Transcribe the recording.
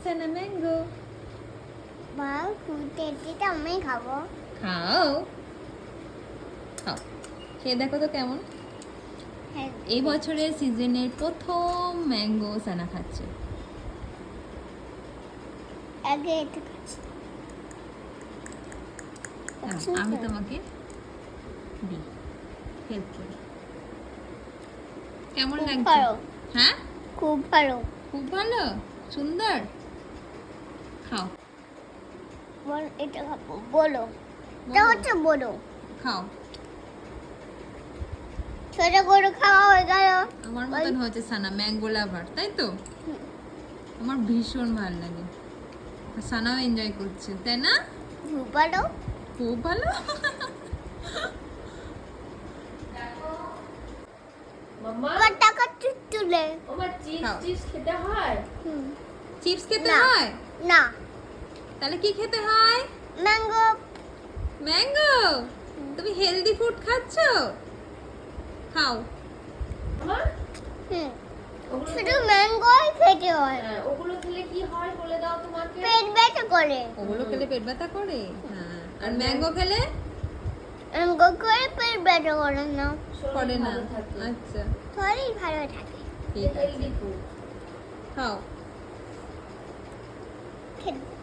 সানা mango. মা কুটেটিটা আমি খাবো। খাও খাও, খেয়ে দেখো তো কেমন। হ্যাঁ, এই বছরের সিজনের প্রথম ম্যাঙ্গো সানা খাচ্ছে। আগে এটা খাচ্ছি। আমি তোমাকে দিই, হেল্প করি। কেমন খুব লাগছে? ভালো। হ্যাঁ, খুব ভালো। খুব ভালো, সুন্দর। খাও বল এটা খাবো, বলো। এটা বলো। হচ্ছে বলো। খাও। ছোট করে খাওয়া হয়ে গেল। আমার মতন হয়েছে সানা, ম্যাঙ্গো লাভার, তাই তো? হুম। আমার ভীষণ ভালো লাগে। আর সানাও এনজয় করছে, তাই না? খুব ভালো। খুব ভালো। মাম্মা টাকা তুলে। আমার চিপস খাও। চিপস খেতে হয়? হুম। চিপস খেতে না। হয়? না, তাহলে কি খেতে হয়? ম্যাঙ্গো। ম্যাঙ্গো। তুমি হেলদি ফুড খাচ্ছো? খাও। মাম্মা হুম। ওগুলো শুধু ম্যাঙ্গোই খেতে হয়। হ্যাঁ, ওগুলো খেলে কি হয় বলে দাও তোমাকে। পেট ব্যথা করে। ওগুলো খেলে পেট ব্যথা করে? হ্যাঁ। আর ম্যাঙ্গো খেলে ম্যাঙ্গো করে পেট ব্যথা করে না। শরীর করে না? ভালো থাকে। আচ্ছা, শরীর ভালো থাকে। ঠিক আছে। Healthy food. খাও। খেতে